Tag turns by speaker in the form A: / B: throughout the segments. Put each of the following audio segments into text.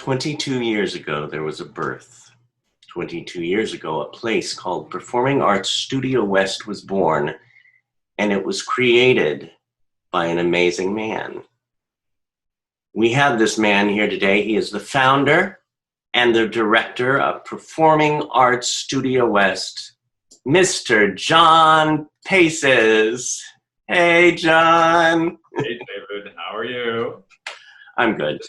A: 22 years ago, there was a birth. 22 years ago, a place called Performing Arts Studio West was born, and it was created by an amazing man. We have this man here today. He is the founder and the director of Performing Arts Studio West, Mr. John Paizis. Hey, John.
B: Hey, David. How are you?
A: I'm good.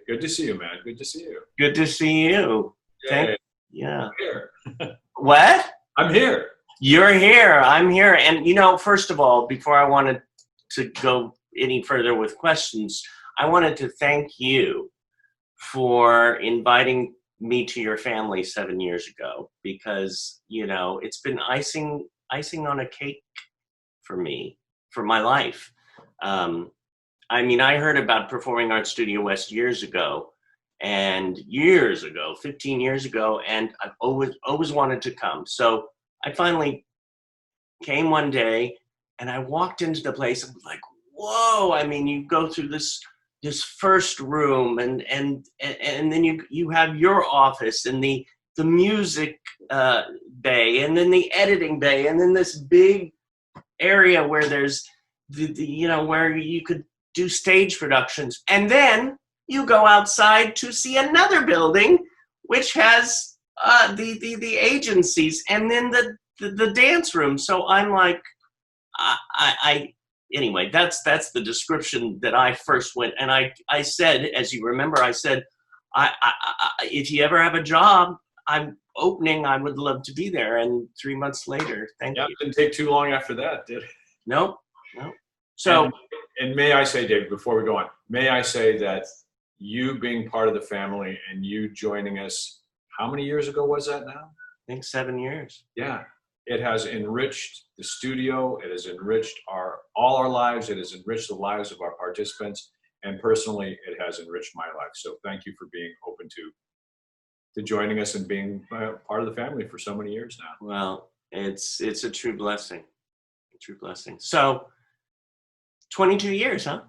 B: Good to see you, man. Good to see you.
A: Good to see you.
B: Yay.
A: Yeah.
B: I'm here.
A: What?
B: I'm here.
A: You're here. I'm here. And, you know, first of all, before I wanted to go any further with questions, I wanted to thank you for inviting me to your family 7 years ago, because, you know, it's been icing on a cake for me, for my life. I mean, I heard about Performing Arts Studio West years ago, 15 years ago, and I've always wanted to come. So I finally came one day, and I walked into the place and was like, whoa, I mean, you go through this first room, and then you have your office and the music bay, and then the editing bay, and then this big area where there's where you could do stage productions. And then you go outside to see another building which has the agencies, and then the dance room. So I'm like, anyway, that's the description that I first went. And I said, as you remember, I said, if you ever have a job, I'm opening, I would love to be there. And 3 months later, thank you.
B: It didn't take too long after that, did it?
A: Nope. So,
B: and may I say, David, before we go on, may I say that you being part of the family and you joining us, how many years ago was that now?
A: I think 7 years.
B: Yeah. It has enriched the studio. It has enriched all our lives. It has enriched the lives of our participants. And personally, it has enriched my life. So thank you for being open to joining us and being part of the family for so many years now.
A: Well, it's a true blessing. A true blessing. So 22 years, huh?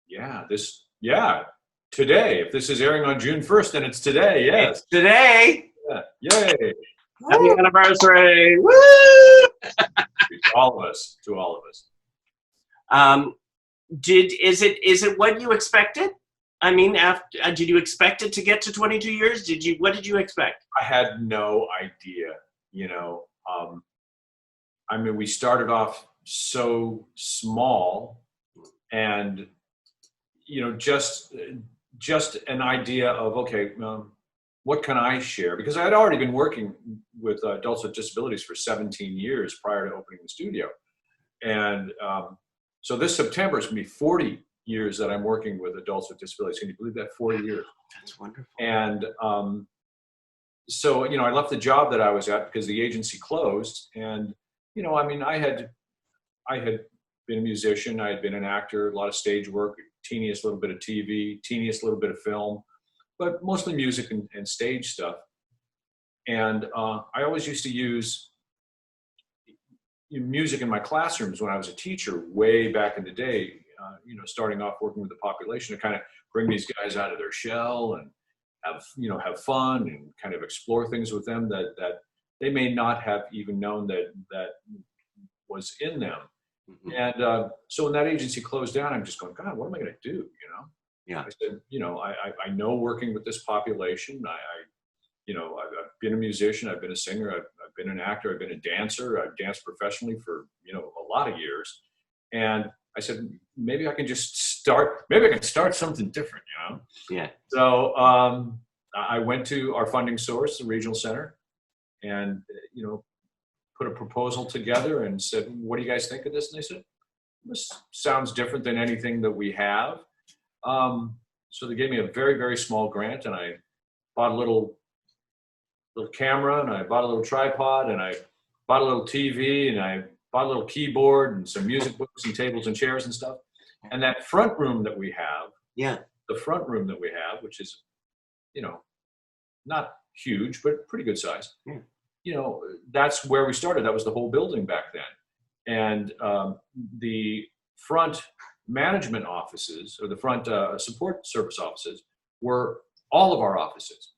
B: Yeah. Today. If this is airing on June 1st, then it's today. Yes.
A: It's today.
B: Yeah. Yay.
A: Happy anniversary. Woo!
B: To all of us.
A: Is it what you expected? I mean, did you expect it to get to 22 years? What did you expect?
B: I had no idea, I mean, we started off so small, and, just an idea of, okay, what can I share? Because I had already been working with adults with disabilities for 17 years prior to opening the studio. And so this September is going to be 40 years that I'm working with adults with disabilities. Can you believe that? 40 years.
A: That's wonderful.
B: And so, I left the job that I was at because the agency closed. And, I mean, I had been a musician. I had been an actor, a lot of stage work, teeniest little bit of TV, teeniest little bit of film, but mostly music and stage stuff. And I always used to use music in my classrooms when I was a teacher way back in the day, starting off working with the population to kind of bring these guys out of their shell and have fun and kind of explore things with them that they may not have even known that was in them. Mm-hmm. And so when that agency closed down, I'm just going, God, what am I going to do?
A: Yeah.
B: I said, I know working with this population. I've been a musician. I've been a singer. I've been an actor. I've been a dancer. I've danced professionally for, a lot of years. And I said, maybe I can start something different,
A: Yeah.
B: So I went to our funding source, the regional center, and, put a proposal together and said, what do you guys think of this? And they said, this sounds different than anything that we have. So they gave me a very, very small grant, and I bought a little camera, and I bought a little tripod, and I bought a little TV, and I bought a little keyboard and some music books and tables and chairs and stuff. And that front room that we have, which is, not huge, but pretty good size.
A: Yeah.
B: That's where we started. That was the whole building back then. And the front management offices, or the front support service offices, were all of our offices.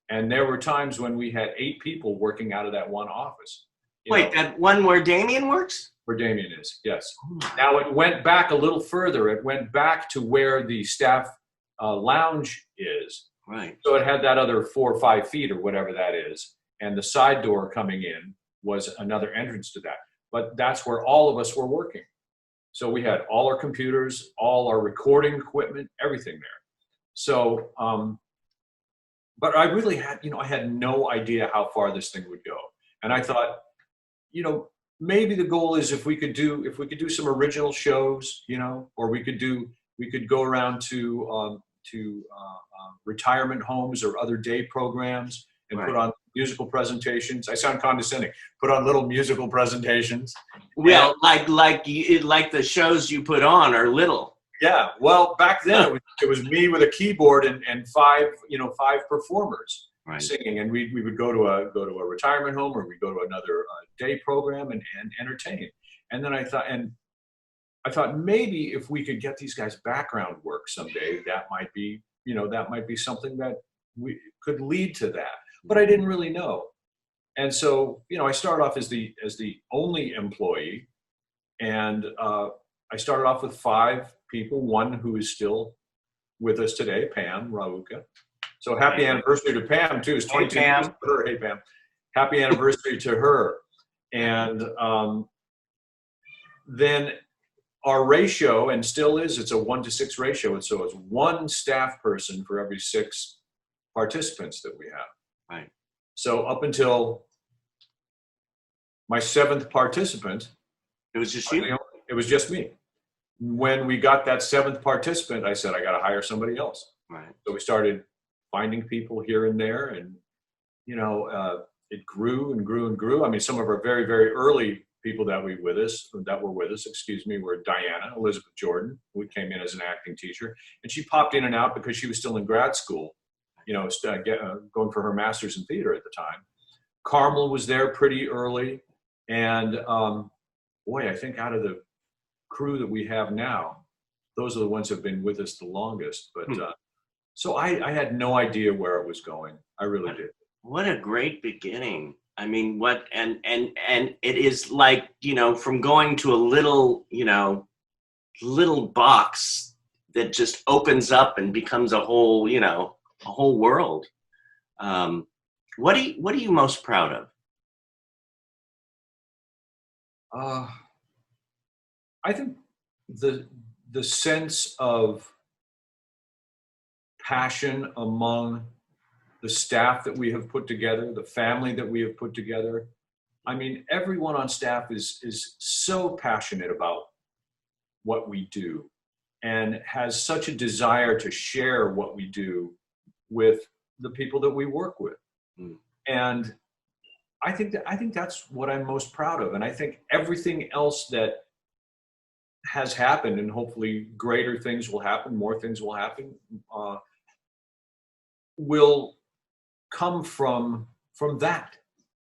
B: And there were times when we had 8 people working out of that one office.
A: Wait, that one where Damien works?
B: Where Damien is, yes. Now it went back a little further. It went back to where the staff lounge is.
A: Right.
B: So it had that other 4 or 5 feet or whatever that is. And the side door coming in was another entrance to that. But that's where all of us were working. So we had all our computers, all our recording equipment, everything there. So, but I really had, I had no idea how far this thing would go. And I thought, maybe the goal is if we could do some original shows, or we could go around to retirement homes or other day programs and
A: Right.
B: put on musical presentations. I sound condescending. Put on little musical presentations.
A: Well, like the shows you put on are little.
B: Yeah. Well, back then it was me with a keyboard and 5 performers.
A: Right.
B: Singing, and we would go to a retirement home, or we'd go to another day program and entertain. And then I thought maybe if we could get these guys background work someday, that might be something that we could lead to that. But I didn't really know. And so, I started off as the only employee, and I started off with 5 people, one who is still with us today, Pam Rauka. So happy anniversary to Pam too. It's 22 years for her. Hey Pam, happy anniversary to her. And then our ratio, and still is, it's a 1-to-6 ratio. And so it's 1 staff person for every 6 participants that we have.
A: Right.
B: So up until my 7th participant,
A: It was just you?
B: It was just me. When we got that 7th participant, I said, I got to hire somebody else.
A: Right.
B: So we started finding people here and there, and it grew and grew and grew. I mean, some of our very, very early people that were with us, were Diana Elizabeth Jordan, who came in as an acting teacher, and she popped in and out because she was still in grad school, going for her master's in theater at the time. Carmel was there pretty early, and I think out of the crew that we have now, those are the ones who have been with us the longest. But so I had no idea where it was going. I really did.
A: What a great beginning. I mean, and it is like, from going to a little box that just opens up and becomes a whole world. What are you most proud of?
B: I think the sense of passion among the staff that we have put together, the family that we have put together. I mean, everyone on staff is so passionate about what we do and has such a desire to share what we do with the people that we work with. And I think that's what I'm most proud of. And I think everything else that has happened, and hopefully greater things will happen, more things will happen, will come from that.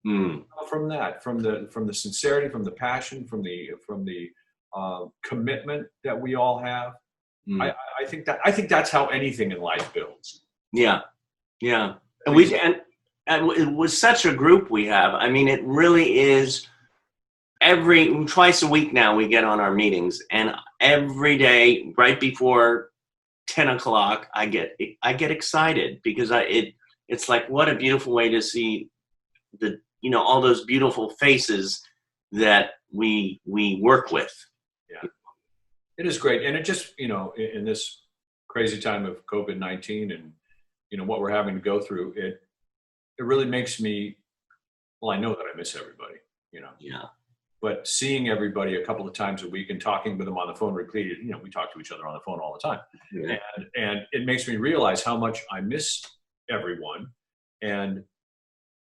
B: From the sincerity, from the passion, from the commitment that we all have. I think that's how anything in life builds.
A: Yeah. And it was such a group we have. I mean, it really is. Twice a week now we get on our meetings, and every day right before 10 o'clock I get excited because it's like, what a beautiful way to see all those beautiful faces that we work with.
B: Yeah, it is great. And it just, in this crazy time of COVID-19 and, what we're having to go through, it really makes me, I know that I miss everybody,
A: Yeah.
B: But seeing everybody a couple of times a week and talking with them on the phone repeated, we talk to each other on the phone all the time. Yeah. And it makes me realize how much I miss everyone, and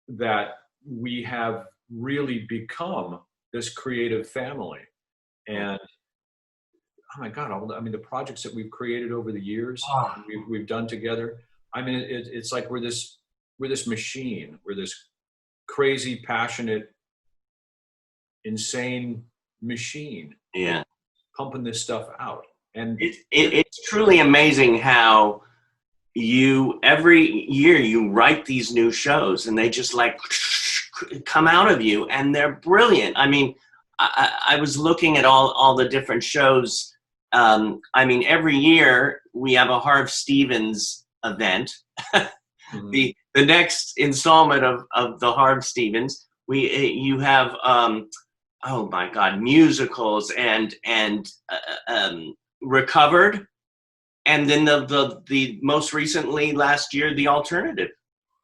B: that we have really become this creative family. And oh my God, the projects that we've created over the years, we've done together. I mean, it's like we're this machine. We're this crazy, passionate, insane machine.
A: Yeah,
B: pumping this stuff out. And
A: it's truly amazing how every year you write these new shows and they just like come out of you and they're brilliant. I mean, I was looking at all the different shows. I mean, every year we have a Harv Stevens event.
B: Mhm.
A: The next installment of the Harv Stevens, you have oh my God, musicals and Recovered, and then the most recently last year, The Alternative.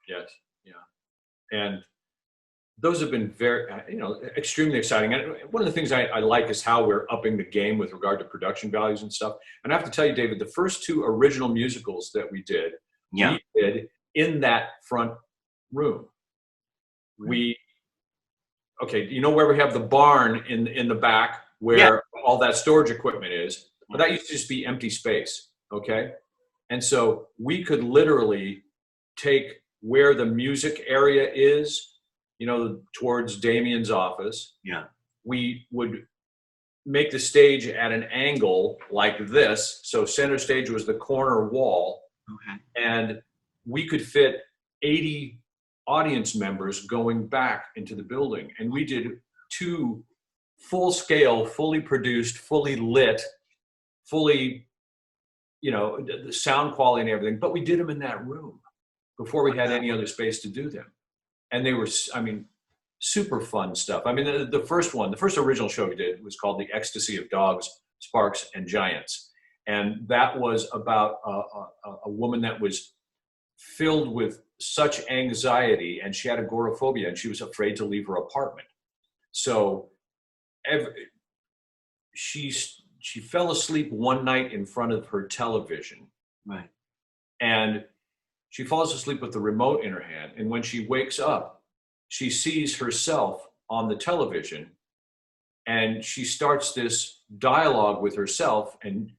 B: Yes, yeah, and those have been very, extremely exciting. And one of the things I like is how we're upping the game with regard to production values and stuff. And I have to tell you, David, the first two original musicals that we did in that front room. Okay, you know where we have the barn in the back where all that storage equipment is, but that used to just be empty space, okay? And so we could literally take where the music area is, towards Damien's office.
A: Yeah.
B: We would make the stage at an angle like this. So center stage was the corner wall.
A: Okay.
B: And we could fit 80 audience members going back into the building. And we did 2 full scale, fully produced, fully lit, fully, the sound quality and everything, but we did them in that room before we had any other space to do them. And they were, super fun stuff. I mean, the first original show we did was called The Ecstasy of Dogs, Sparks, and Giants. And that was about a woman that was filled with such anxiety, and she had agoraphobia, and she was afraid to leave her apartment. So she fell asleep one night in front of her television.
A: Right.
B: And she falls asleep with the remote in her hand. And when she wakes up, she sees herself on the television, and she starts this dialogue with herself, and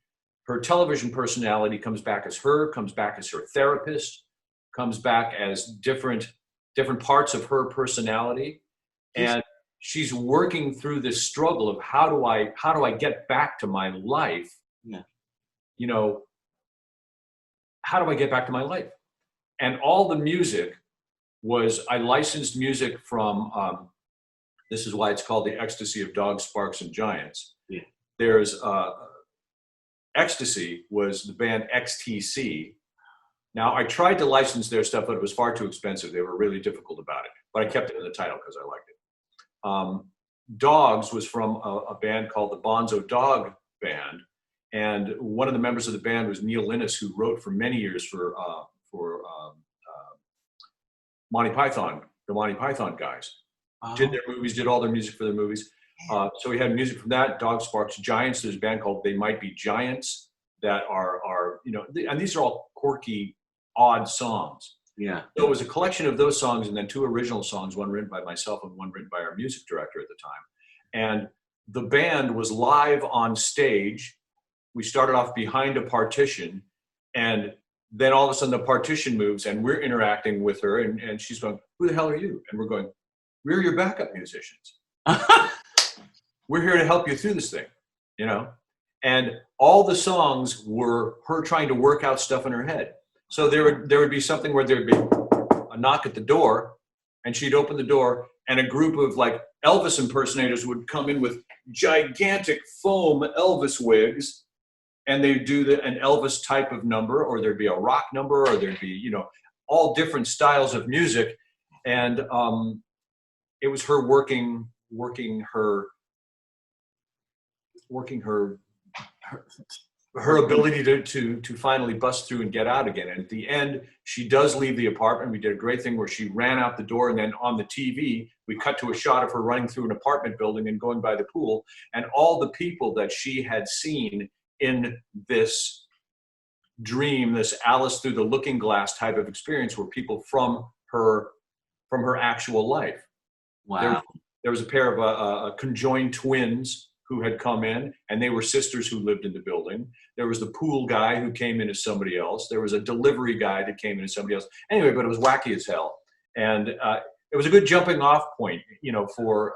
B: her television personality comes back as her therapist, comes back as different parts of her personality. And she's working through this struggle of how do I get back to my life?
A: Yeah.
B: How do I get back to my life? And all the music I licensed music from, this is why it's called The Ecstasy of Dogs, Sparks, and Giants.
A: Yeah.
B: There's Ecstasy was the band XTC. Now, I tried to license their stuff, but it was far too expensive. They were really difficult about it, but I kept it in the title because I liked it. Dogs was from a band called the Bonzo Dog Band, and one of the members of the band was Neil Innes, who wrote for many years for Monty Python, the Monty Python guys. Did their movies, did all their music for their movies. So we had music from that, Dogs, Sparks, Giants. There's a band called They Might Be Giants that are and these are all quirky, odd songs.
A: Yeah.
B: So it was a collection of those songs and then 2 original songs, one written by myself and one written by our music director at the time. And the band was live on stage. We started off behind a partition, and then all of a sudden the partition moves and we're interacting with her, and she's going, "Who the hell are you?" And we're going, "We're your backup musicians. We're here to help you through this thing," And all the songs were her trying to work out stuff in her head. So there would be something where there'd be a knock at the door, and she'd open the door, and a group of like Elvis impersonators would come in with gigantic foam Elvis wigs, and they'd do an Elvis type of number, or there'd be a rock number, or there'd be, all different styles of music. And it was her working her ability to finally bust through and get out again. And at the end, she does leave the apartment. We did a great thing where she ran out the door, and then on the TV, we cut to a shot of her running through an apartment building and going by the pool. And all the people that she had seen in this dream, this Alice through the looking glass type of experience, were people from her actual life.
A: Wow.
B: There was a pair of conjoined twins who had come in, and they were sisters who lived in the building. There was the pool guy who came in as somebody else. There was a delivery guy that came in as somebody else. Anyway, but it was wacky as hell. And it was a good jumping off point, for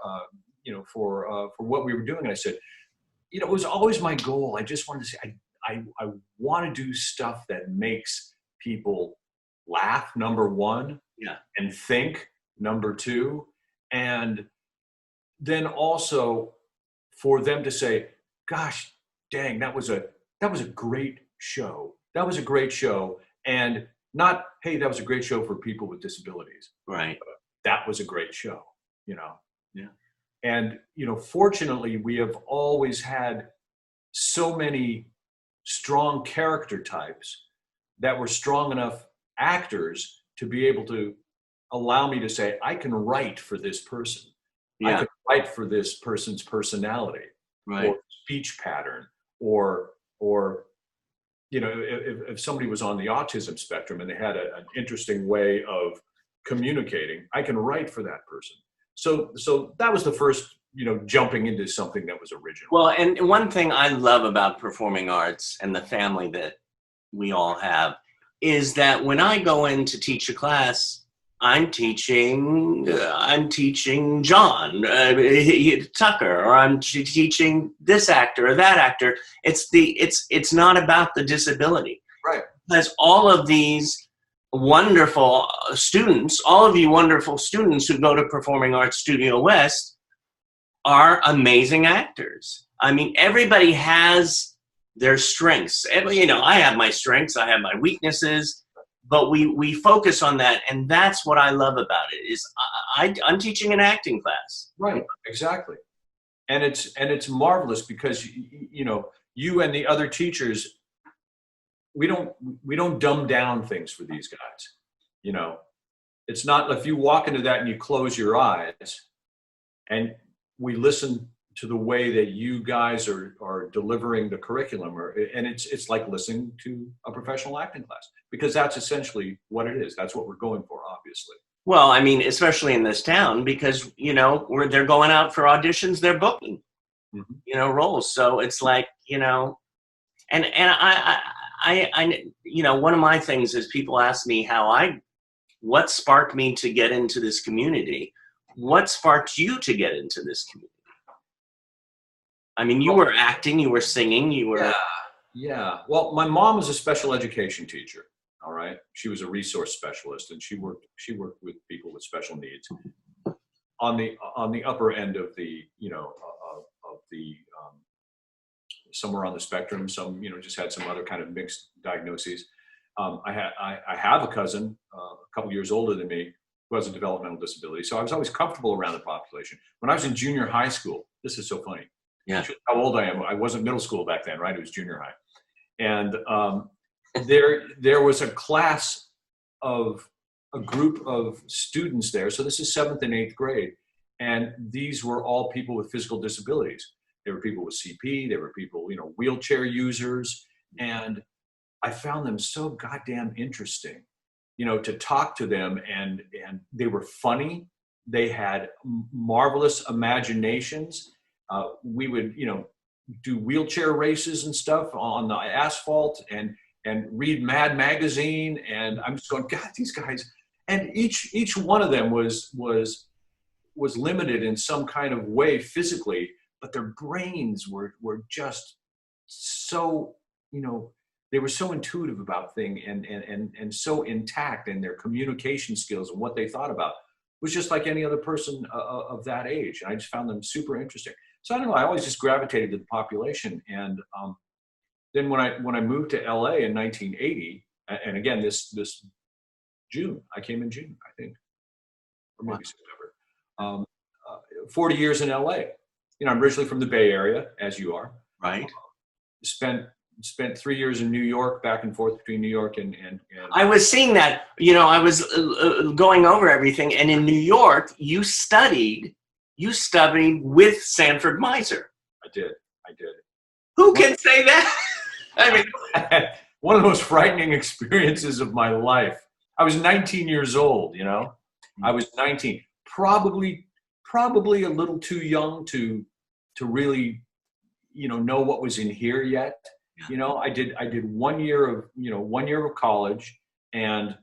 B: what we were doing. And I said, it was always my goal. I just wanted to say, I want to do stuff that makes people laugh, number one,
A: Yeah.
B: and think, number two, and then also for them to say, gosh, dang, that was a great show. That was a great show. And not, hey, that was a great show for people with disabilities.
A: Right.
B: That was a great show, you know?
A: Yeah.
B: And, you know, fortunately, we have always had so many strong character types that were strong enough actors to be able to allow me to say, I can write for this person. I
A: Yeah.
B: can write for this person's personality
A: Right.
B: or speech pattern or you know, if somebody was on the autism spectrum and they had an interesting way of communicating, I can write for that person. So that was the first, you know, jumping into something that was original.
A: Well, and one thing I love about performing arts and the family that we all have is that when I go in to teach a class, I'm teaching John Tucker, or I'm teaching this actor or that actor. It's not about the disability,
B: Right.
A: because all of these wonderful students, all of you wonderful students who go to Performing Arts Studio West are amazing actors. I mean, everybody has their strengths. You know, I have my strengths, I have my weaknesses, but we focus on that, and that's what I love about it. Is I'm teaching an acting class.
B: Right. Exactly. And it's marvelous because you know, you and the other teachers, we don't dumb down things for these guys. You know, it's not if you walk into that and you close your eyes and we listen to the way that you guys are delivering the curriculum, and it's like listening to a professional acting class, because that's essentially what it is. That's what we're going for, obviously.
A: Well, I mean, especially in this town, because, you know, they're going out for auditions, they're booking, you know, roles. So it's like, you know, and I, you know, one of my things is people ask me what sparked me to get into this community? What sparked you to get into this community? I mean, you were acting, you were singing, you were...
B: Yeah. Well, my mom was a special education teacher. All right. She was a resource specialist, and she worked with people with special needs on the upper end of the, you know, of the, somewhere on the spectrum. Some, you know, just had some other kind of mixed diagnoses. I have a cousin, a couple years older than me, who has a developmental disability. So I was always comfortable around the population. When I was in junior high school, this is so funny.
A: Yeah.
B: How old I am. I wasn't middle school back then, right? It was junior high. And there was a class of a group of students there. So this is 7th and 8th grade. And these were all people with physical disabilities. There were people with CP. There were people, you know, wheelchair users. And I found them so goddamn interesting, you know, to talk to them. And they were funny. They had marvelous imaginations. We would, you know, do wheelchair races and stuff on the asphalt and read Mad Magazine. And I'm just going, God, these guys. And each one of them was limited in some kind of way physically, but their brains were just so, you know, they were so intuitive about things and so intact in their communication skills and what they thought about. It was just like any other person of that age. And I just found them super interesting. So I don't know, I always just gravitated to the population. And then when I moved to LA in 1980, and again, this June, I came in June, I think, or maybe September. 40 years in LA. You know, I'm originally from the Bay Area, as you are.
A: Right.
B: Spent 3 years in New York, back and forth between New York and
A: I was seeing that, you know, I was going over everything, and in New York, you studied with Sanford Myers.
B: I did.
A: Who can say that? I mean,
B: one of the most frightening experiences of my life. I was 19 years old, you know. I was 19. Probably a little too young to really, you know what was in here yet. You know, I did 1 year of college, and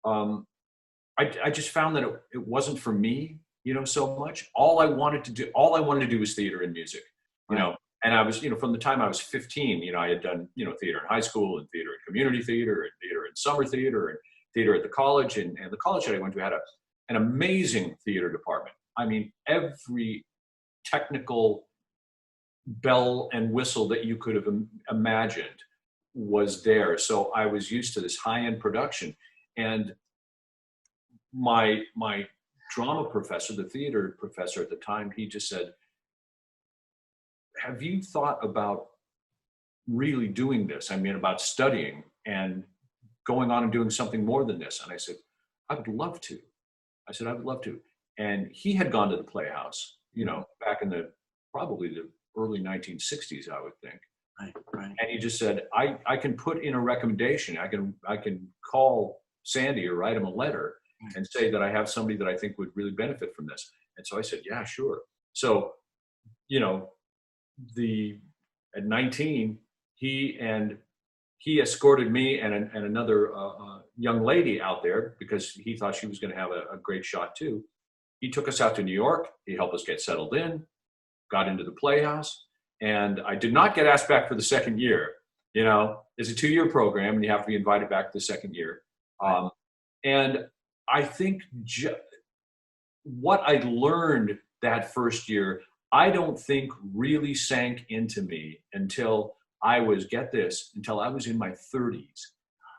B: I just found that it wasn't for me, you know, so much. All I wanted to do was theater and music, you know, And I was, from the time I was 15, I had done, theater in high school and theater in community theater and theater in summer theater and theater at the college. And the college that I went to had an amazing theater department. I mean, every technical bell and whistle that you could have imagined was there. So I was used to this high-end production. And my drama professor, the theater professor at the time, he just said, have you thought about really doing this? I mean, about studying and going on and doing something more than this? And I said, I would love to. I said, I would love to. And he had gone to the Playhouse, back in probably the early 1960s, I would think.
A: Right.
B: And he just said, I can put in a recommendation. I can call Sandy or write him a letter and say that I have somebody that I think would really benefit from this. And so I said, yeah, sure. So, at 19, he escorted me and another young lady out there because he thought she was going to have a great shot too. He took us out to New York. He helped us get settled in, got into the Playhouse, and I did not get asked back for the second year. It's a 2-year program and you have to be invited back the second year. And I think what I learned that first year, I don't think really sank into me until I was, get this, until I was in my 30s.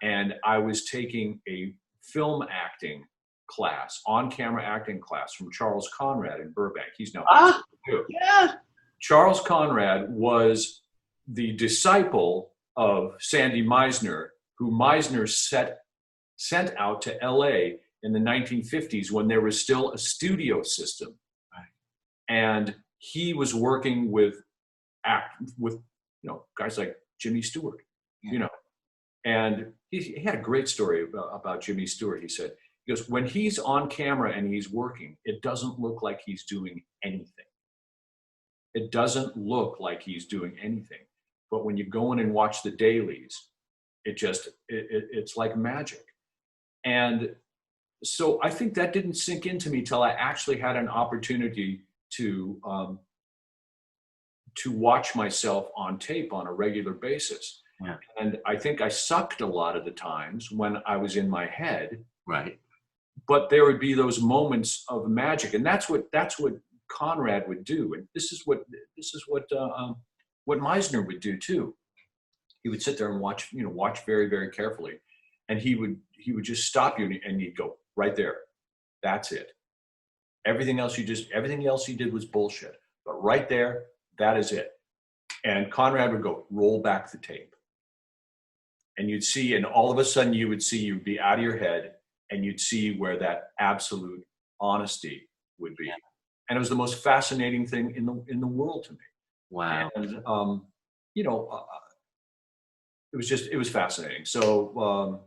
B: And I was taking a film acting class, on-camera acting class from Charles Conrad in Burbank. He's now
A: yeah.
B: Charles Conrad was the disciple of Sandy Meisner, who Meisner sent out to LA in the 1950s when there was still a studio system. And he was working with guys like Jimmy Stewart, and he had a great story about Jimmy Stewart. He goes, when he's on camera and he's working, it doesn't look like he's doing anything. It doesn't look like he's doing anything. But when you go in and watch the dailies, it's like magic. And so I think that didn't sink into me till I actually had an opportunity to watch myself on tape on a regular basis.
A: Yeah.
B: And I think I sucked a lot of the times when I was in my head.
A: Right.
B: But there would be those moments of magic, and that's what Conrad would do. And this is what Meisner would do too. He would sit there and watch very, very carefully, and he would just stop you and he'd go, right there. That's it. Everything else you did was bullshit. But right there, that is it. And Conrad would go, roll back the tape. And you'd see, and all of a sudden you'd be out of your head and you'd see where that absolute honesty would be.
A: Yeah.
B: And it was the most fascinating thing in the world to me.
A: Wow.
B: And, it was fascinating. So,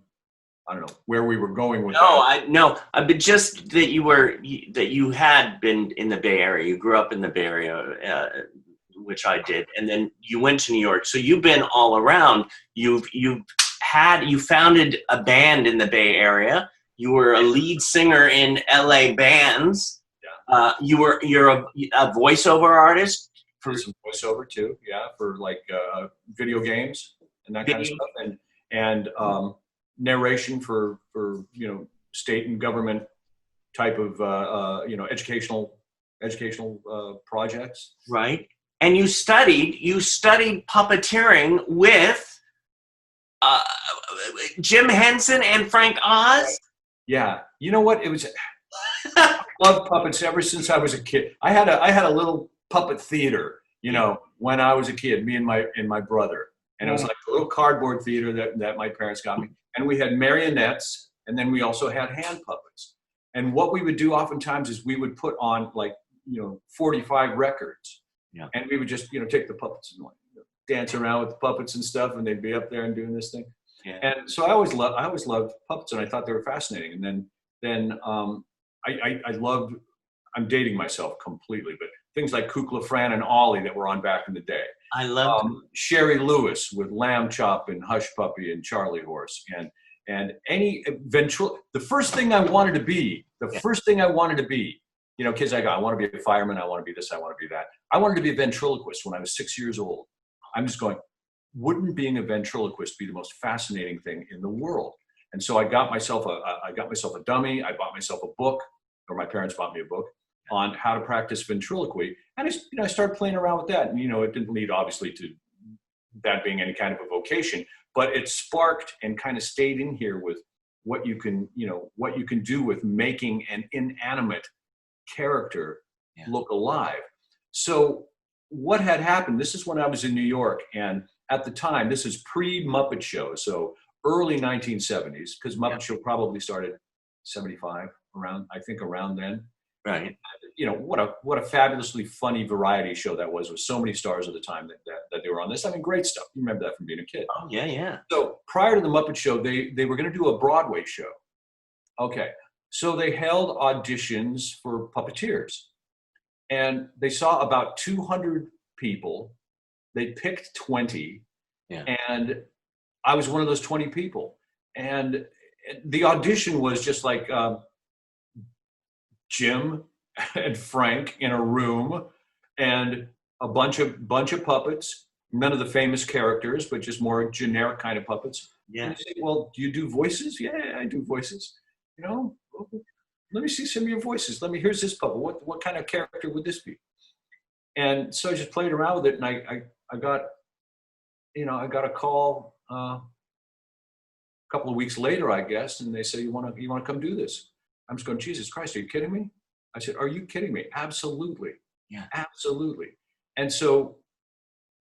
B: I don't know where we were going with that.
A: But just that you had been in the Bay Area. You grew up in the Bay Area, which I did, and then you went to New York. So you've been all around. You founded a band in the Bay Area. You were a lead singer in LA bands.
B: Yeah.
A: You're a voiceover artist
B: for some voiceover too. Yeah, for like video games and that kind of stuff, and narration for state and government type of educational projects. Right.
A: And you studied puppeteering with Jim Henson and Frank Oz.
B: Right. Yeah. You know what? It was I loved puppets ever since I was a kid. I had a little puppet theater, when I was a kid, me and my brother. And it was like a little cardboard theater that my parents got me. And we had marionettes, and then we also had hand puppets. And what we would do oftentimes is we would put on 45 records.
A: Yeah.
B: And we would just, take the puppets and dance around with the puppets and stuff, and they'd be up there and doing this thing.
A: Yeah.
B: And so I always loved puppets, and I thought they were fascinating. And then I loved, I'm dating myself completely, but things like Kukla, Fran, and Ollie that were on back in the day.
A: I love
B: Sherry Lewis with Lamb Chop and Hush Puppy and Charlie Horse, and any eventual. The first thing I wanted to be you know, kids, I want to be a fireman. I want to be this. I want to be that. I wanted to be a ventriloquist when I was 6 years old. I'm just going, wouldn't being a ventriloquist be the most fascinating thing in the world? And so I got myself a dummy. I bought myself a book, or my parents bought me a book on how to practice ventriloquy. And I started playing around with that. And, you know, it didn't lead obviously to that being any kind of a vocation, but it sparked and kind of stayed in here with what you can do with making an inanimate character look alive. So what had happened, this is when I was in New York, and at the time, this is pre-Muppet Show, so early 1970s, because Muppet Show probably started 75, around then.
A: Right.
B: You know, what a fabulously funny variety show that was, with so many stars at the time that they were on this. I mean, great stuff. You remember that from being a kid.
A: Oh, yeah, yeah.
B: So prior to the Muppet Show, they were going to do a Broadway show. Okay. So they held auditions for puppeteers. And they saw about 200 people. They picked 20.
A: Yeah.
B: And I was one of those 20 people. And the audition was just like Jim and Frank in a room and a bunch of puppets, none of the famous characters, but just more generic kind of puppets.
A: Yeah.
B: And you say, well, do you do voices? Yeah, I do voices. You know, let me see some of your voices. Here's this puppet. What kind of character would this be? And so I just played around with it, and I got a call a couple of weeks later, I guess, and they said, you want to come do this? I'm just going, Jesus Christ, are you kidding me? I said, are you kidding me? Absolutely.
A: Yeah.
B: Absolutely. And so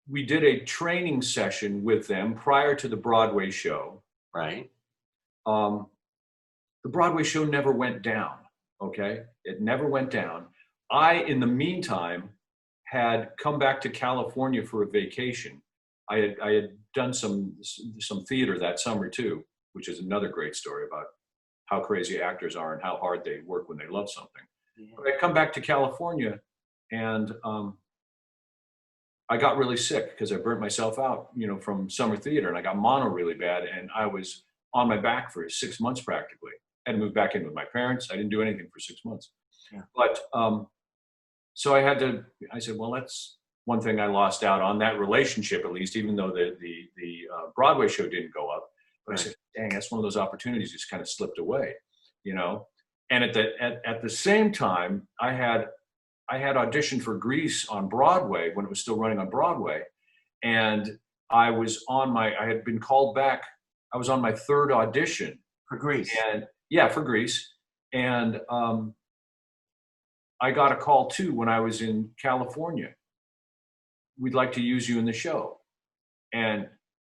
B: we did a training session with them prior to the Broadway show.
A: Right.
B: The Broadway show never went down, okay? It never went down. I, in the meantime, had come back to California for a vacation. I had done some theater that summer too, which is another great story about how crazy actors are and how hard they work when they love something.
A: Yeah.
B: But I come back to California, and I got really sick because I burnt myself out, you know, from summer theater, and I got mono really bad, and I was on my back for 6 months practically. I had to move back in with my parents. I didn't do anything for 6 months.
A: Yeah.
B: But so I said, well, that's one thing I lost out on, that relationship, at least, even though the Broadway show didn't go up. But
A: Right.
B: I said, dang, that's one of those opportunities just kind of slipped away, you know? And at the same time, I had auditioned for Grease on Broadway when it was still running on Broadway. And I had been called back. I was on my third audition.
A: For Grease.
B: And yeah, for Grease. And I got a call too when I was in California. We'd like to use you in the show. And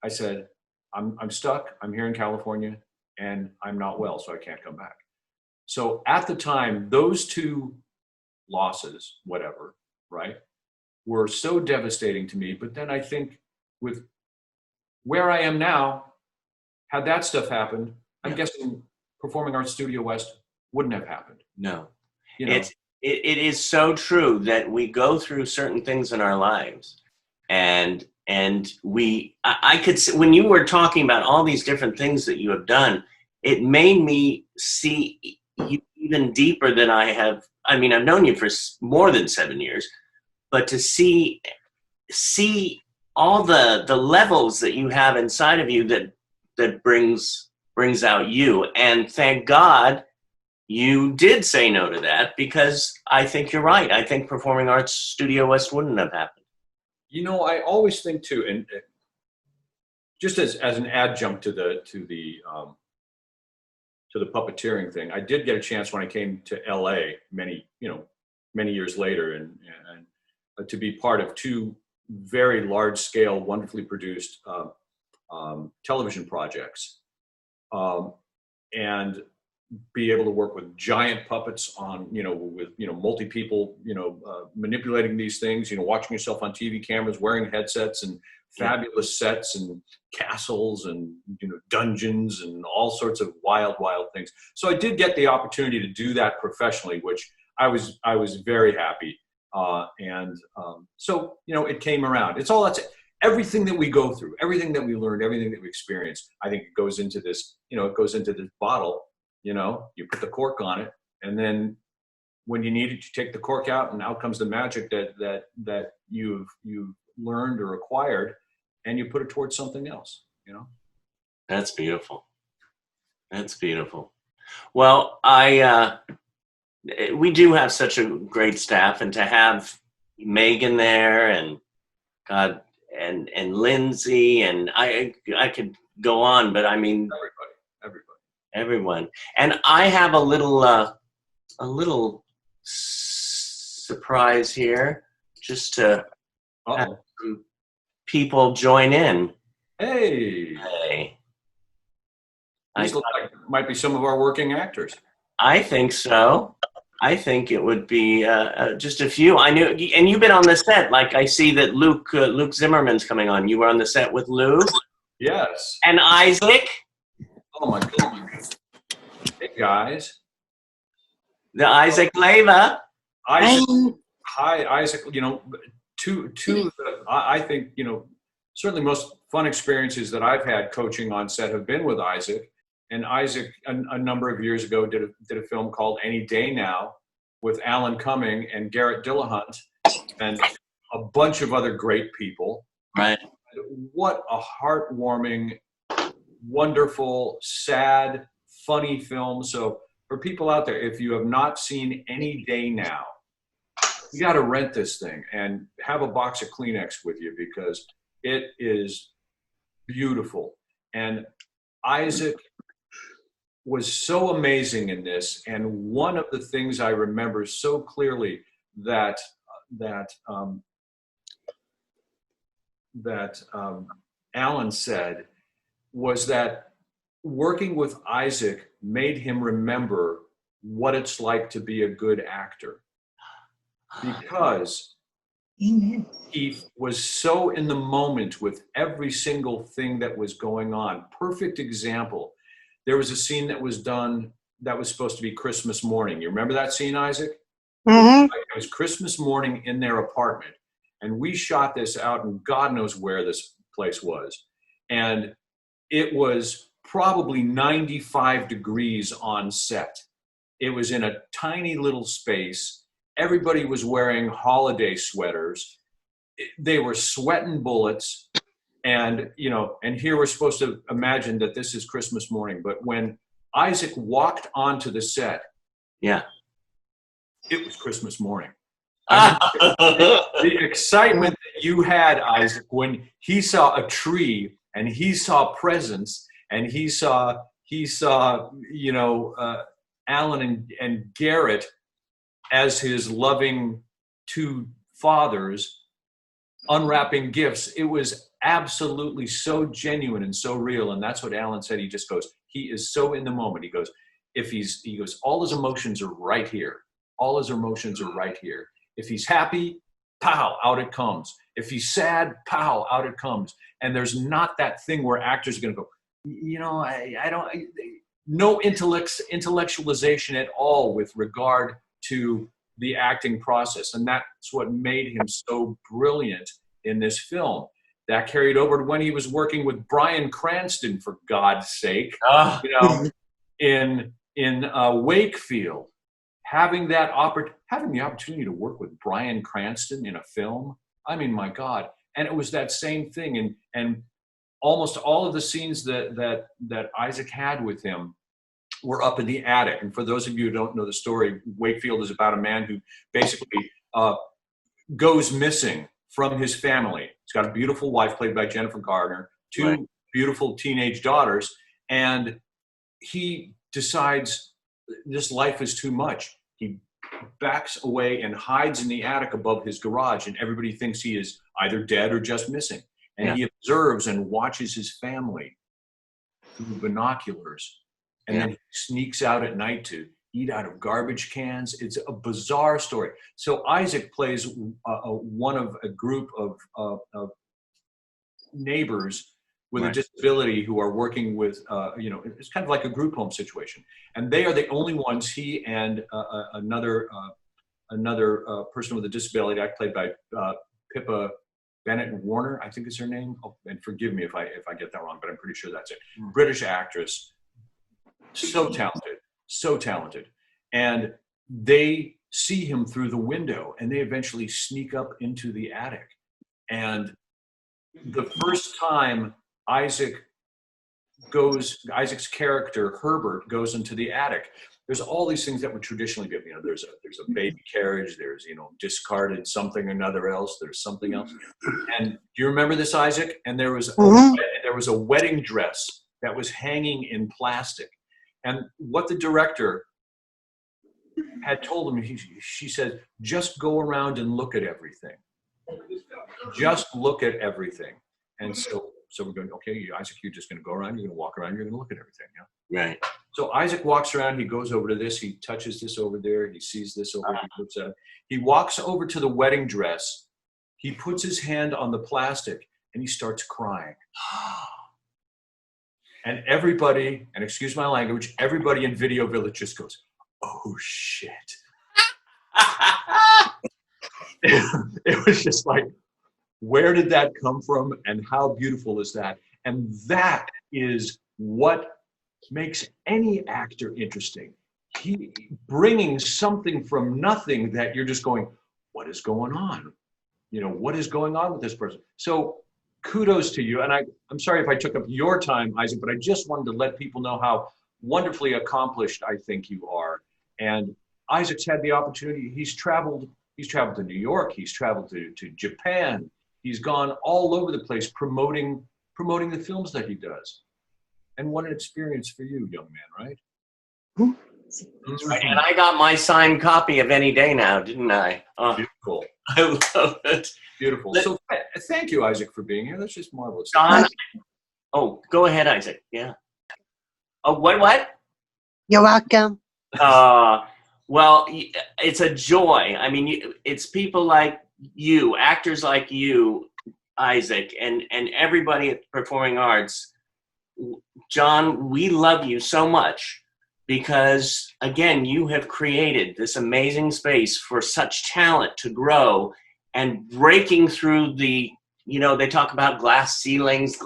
B: I said, I'm stuck. I'm here in California and I'm not well, so I can't come back. So at the time, those two losses, whatever, right, were so devastating to me. But then I think with where I am now, had that stuff happened, I'm guessing Performing Arts Studio West wouldn't have happened.
A: No.
B: You know?
A: It is so true that we go through certain things in our lives, and I could see, when you were talking about all these different things that you have done, it made me see you even deeper than I have. I mean, I've known you for more than 7 years, but to see all the levels that you have inside of you that brings out you. And thank God you did say no to that, because I think you're right. I think Performing Arts Studio West wouldn't have happened.
B: You know, I always think too, and just as an adjunct to the puppeteering thing, I did get a chance when I came to LA many years later, and to be part of two very large scale, wonderfully produced television projects, and be able to work with giant puppets on, with multi people, manipulating these things, watching yourself on TV cameras, wearing headsets, and fabulous sets and castles and dungeons and all sorts of wild things. So I did get the opportunity to do that professionally, which I was very happy. So it came around. It's all that's everything that we go through, everything that we learned, everything that we experience. I think it goes into this, it goes into this bottle. You put the cork on it, and then when you need it, you take the cork out, and out comes the magic that you've learned or acquired, and you put it towards something else. You know.
A: That's beautiful. That's beautiful. Well, we do have such a great staff, and to have Megan there, and God, and Lindsay, and I could go on, but I mean everyone. And I have a little surprise here, just to have some people join in.
B: Hey. These look like might be some of our working actors.
A: I think so. I think it would be just a few. I knew, and you've been on the set. Like, I see that Luke Zimmerman's coming on. You were on the set with Luke.
B: Yes.
A: And Isaac.
B: Oh my goodness. Hey guys.
A: The Isaac LEVYA.
B: Isaac. Hi, Isaac. You know, I think, you know, certainly most fun experiences that I've had coaching on set have been with Isaac. And Isaac, a number of years ago, did a film called Any Day Now with Alan Cumming and Garrett Dillahunt and a bunch of other great people.
A: Right.
B: What a heartwarming, wonderful, sad, funny film. So for people out there, if you have not seen Any Day Now, you got to rent this thing and have a box of Kleenex with you, because it is beautiful. And Isaac was so amazing in this, and one of the things I remember so clearly that Alan said was that working with Isaac made him remember what it's like to be a good actor, because he was so in the moment with every single thing that was going on. Perfect example. There was a scene that was done that was supposed to be Christmas morning. You remember that scene, Isaac?
C: Mm-hmm.
B: It was Christmas morning in their apartment. And we shot this out, and God knows where this place was. And it was probably 95 degrees on set. It was in a tiny little space. Everybody was wearing holiday sweaters. They were sweating bullets. And, you know, and here we're supposed to imagine that this is Christmas morning. But when Isaac walked onto the set,
A: yeah,
B: it was Christmas morning. The excitement that you had, Isaac, when he saw a tree and he saw presents and he saw you know, Alan and Garrett as his loving two fathers unwrapping gifts. It was absolutely so genuine and so real. And that's what Alan said. He just goes, he is so in the moment. He goes, he goes, all his emotions are right here. All his emotions are right here. If he's happy, pow, out it comes. If he's sad, pow, out it comes. And there's not that thing where actors are going to go, you know, no intellectualization at all with regard to the acting process. And that's what made him so brilliant in this film. That carried over to when he was working with Bryan Cranston, for God's sake, you know, in Wakefield, having the opportunity to work with Bryan Cranston in a film. I mean, my God. And it was that same thing. And almost all of the scenes that Isaac had with him were up in the attic. And for those of you who don't know the story, Wakefield is about a man who basically goes missing from his family. He's got a beautiful wife played by Jennifer Garner, two beautiful teenage daughters, and he decides this life is too much. He backs away and hides in the attic above his garage, and everybody thinks he is either dead or just missing. And he observes and watches his family through binoculars, and then he sneaks out at night to eat out of garbage cans. It's a bizarre story. So Isaac plays one of a group of neighbors with a disability who are working with, you know, it's kind of like a group home situation. And they are the only ones, he and another person with a disability, played by Pippa Bennett Warner, I think is her name. Oh, and forgive me if I get that wrong, but I'm pretty sure that's it. British actress, so talented. And they see him through the window, and they eventually sneak up into the attic. And the first time Isaac's character, Herbert, goes into the attic, there's all these things that would traditionally be, there's a baby carriage, there's, discarded something or another else, there's something else. And do you remember this, Isaac? And there was a wedding dress that was hanging in plastic. And what the director had told him, she said, just go around and look at everything. Just look at everything. And so we're going, okay, Isaac, you're just going to go around, you're going to walk around, you're going to look at everything. Yeah.
A: Right.
B: So Isaac walks around, he goes over to this, he touches this over there, he sees this over here, he looks at it. He walks over to the wedding dress, he puts his hand on the plastic, and he starts crying. And everybody, and excuse my language, everybody in Video Village just goes, oh shit. It was just like, where did that come from, and how beautiful is that? And that is what makes any actor interesting. He bringing something from nothing that you're just going, what is going on? What is going on with this person? So kudos to you. And I'm sorry if I took up your time, Isaac, but I just wanted to let people know how wonderfully accomplished I think you are. And Isaac's had the opportunity. He's traveled to New York. He's traveled to Japan. He's gone all over the place promoting the films that he does. And what an experience for you, young man, right?
A: Right. And I got my signed copy of Any Day Now, didn't I? Oh,
B: beautiful.
A: I love it.
B: Beautiful. So thank you, Isaac, for being here. That's just marvelous.
A: John, go ahead, Isaac. Yeah. Oh, what?
C: You're welcome.
A: Well, it's a joy. I mean, it's people like you, actors like you, Isaac, and everybody at the Performing Arts. John, we love you so much because, again, you have created this amazing space for such talent to grow and breaking through the, they talk about glass ceilings,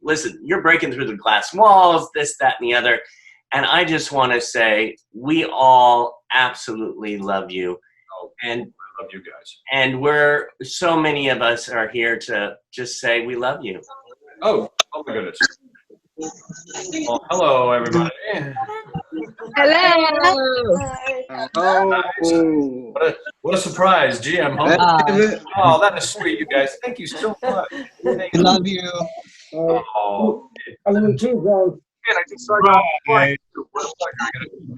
A: listen, you're breaking through the glass walls, this, that, and the other. And I just want to say, we all absolutely love you. And
B: I love you guys.
A: And so many of us are here to just say we love you.
B: Oh my goodness. Well, hello, everybody.
D: Hello.
B: Oh. What a surprise, GM. Huh? Oh, that is sweet, you guys. Thank you so much.
E: I love you.
B: Oh.
F: I love you too, guys.
B: Man, I just saw you. What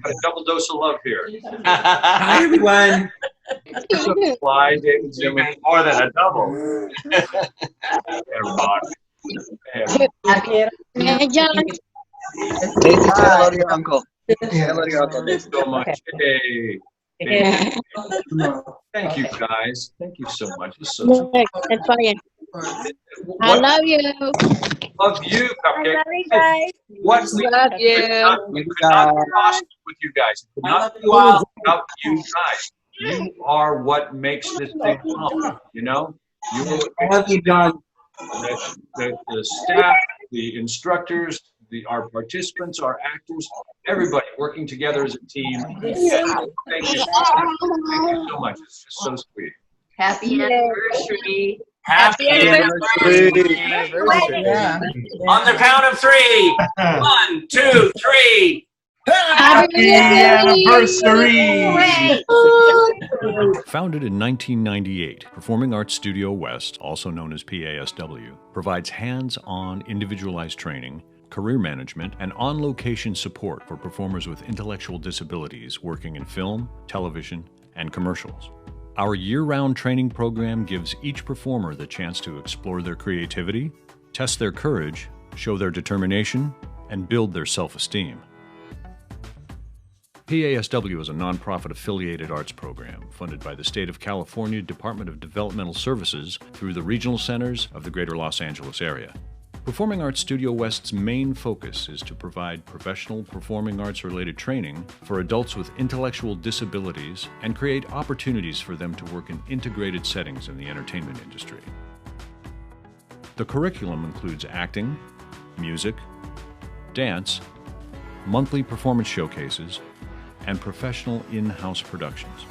B: a double dose of love here.
E: Hi, everyone.
B: Fly, David Zimmerman, more than a double.
D: Hey, John.
E: Daisy, say hello to your uncle. Hello to your uncle.
B: Thanks so much. Hey. Thank you, guys. Thank you so much. It's so
D: Look, that's funny. I love you.
B: Love you, Cupcake.
D: I love you guys.
B: What's the
D: Love you.
B: Could not be possible with you guys. Could not be possible without you guys. You are what makes this thing hum. You are
E: I love you, John.
B: The staff, the instructors, our participants, our actors, everybody working together as a team. Thank you. Thank you so much. It's just so sweet.
D: Happy anniversary.
A: Happy anniversary.
E: Yeah.
A: On the count of 3. 1, 2, 3.
D: Happy
E: anniversary.
G: Founded in 1998, Performing Arts Studio West, also known as PASW, provides hands-on individualized training, career management, and on-location support for performers with intellectual disabilities working in film, television, and commercials. Our year-round training program gives each performer the chance to explore their creativity, test their courage, show their determination, and build their self-esteem. PASW is a nonprofit affiliated arts program funded by the State of California Department of Developmental Services through the regional centers of the Greater Los Angeles area. Performing Arts Studio West's main focus is to provide professional performing arts related training for adults with intellectual disabilities and create opportunities for them to work in integrated settings in the entertainment industry. The curriculum includes acting, music, dance, monthly performance showcases, and professional in-house productions.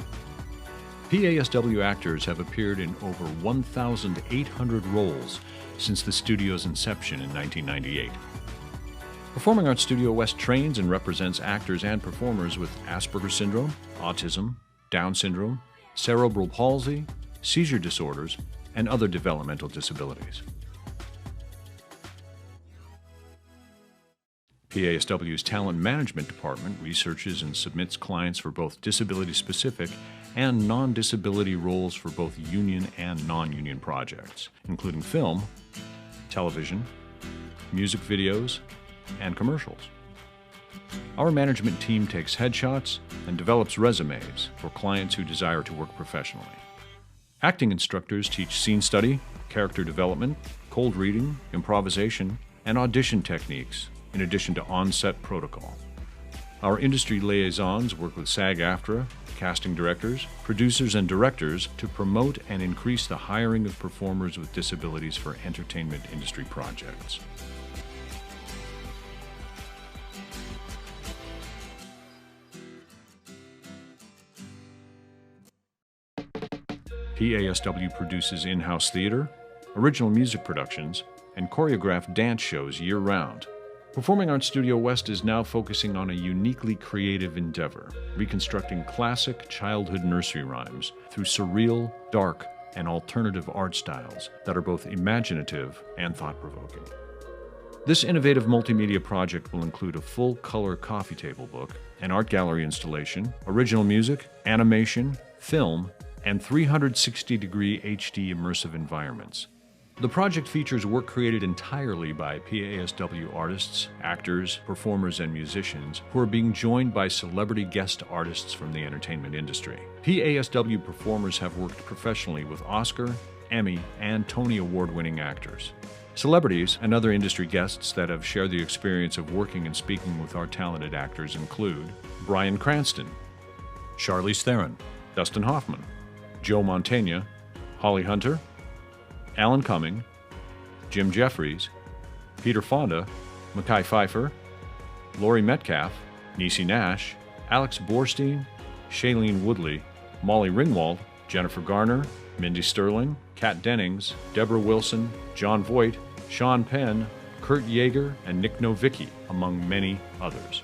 G: PASW actors have appeared in over 1,800 roles since the studio's inception in 1998. Performing Arts Studio West trains and represents actors and performers with Asperger's syndrome, autism, Down syndrome, cerebral palsy, seizure disorders, and other developmental disabilities. PASW's Talent Management Department researches and submits clients for both disability-specific and non-disability roles for both union and non-union projects, including film, television, music videos, and commercials. Our management team takes headshots and develops resumes for clients who desire to work professionally. Acting instructors teach scene study, character development, cold reading, improvisation, and audition techniques, in addition to on-set protocol. Our industry liaisons work with SAG-AFTRA, casting directors, producers, and directors to promote and increase the hiring of performers with disabilities for entertainment industry projects. PASW produces in-house theater, original music productions, and choreographed dance shows year-round. Performing Arts Studio West is now focusing on a uniquely creative endeavor, reconstructing classic childhood nursery rhymes through surreal, dark, and alternative art styles that are both imaginative and thought-provoking. This innovative multimedia project will include a full-color coffee table book, an art gallery installation, original music, animation, film, and 360-degree HD immersive environments. The project features work created entirely by PASW artists, actors, performers, and musicians who are being joined by celebrity guest artists from the entertainment industry. PASW performers have worked professionally with Oscar, Emmy, and Tony Award-winning actors. Celebrities and other industry guests that have shared the experience of working and speaking with our talented actors include Bryan Cranston, Charlize Theron, Dustin Hoffman, Joe Mantegna, Holly Hunter, Alan Cumming, Jim Jeffries, Peter Fonda, Mekhi Phifer, Laurie Metcalf, Niecy Nash, Alex Borstein, Shailene Woodley, Molly Ringwald, Jennifer Garner, Mindy Sterling, Kat Dennings, Deborah Wilson, John Voight, Sean Penn, Kurt Yeager, and Nick Novicki, among many others.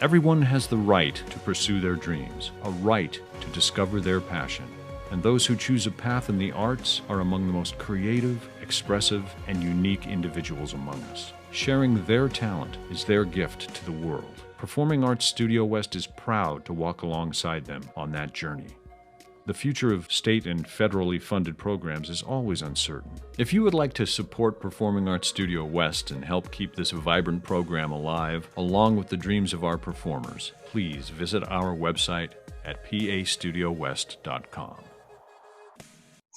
G: Everyone has the right to pursue their dreams, a right to discover their passion. And those who choose a path in the arts are among the most creative, expressive, and unique individuals among us. Sharing their talent is their gift to the world. Performing Arts Studio West is proud to walk alongside them on that journey. The future of state and federally funded programs is always uncertain. If you would like to support Performing Arts Studio West and help keep this vibrant program alive, along with the dreams of our performers, please visit our website at pastudiowest.com.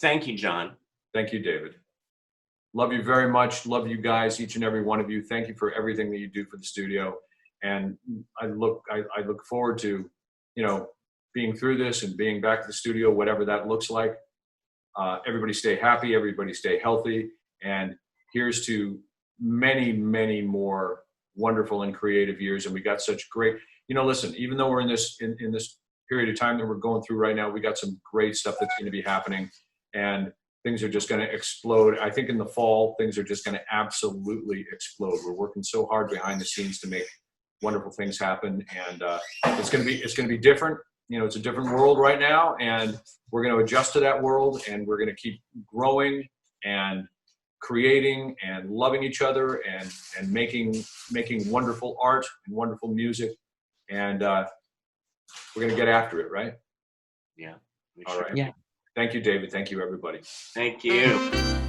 A: Thank you, John.
B: Thank you, David. Love you very much. Love you guys, each and every one of you. Thank you for everything that you do for the studio. And I look forward to, being through this and being back to the studio, whatever that looks like. Everybody stay happy. Everybody stay healthy. And here's to many, many more wonderful and creative years. And we got such great, listen, even though we're in this period of time that we're going through right now, we got some great stuff that's going to be happening. And things are just going to explode. I think in the fall, things are just going to absolutely explode. We're working so hard behind the scenes to make wonderful things happen, and it's going to be different. It's a different world right now, and we're going to adjust to that world, and we're going to keep growing and creating and loving each other and making wonderful art and wonderful music, and we're going to get after it, right?
A: Yeah.
B: All right.
C: Yeah.
B: Thank you, David. Thank you, everybody.
A: Thank you.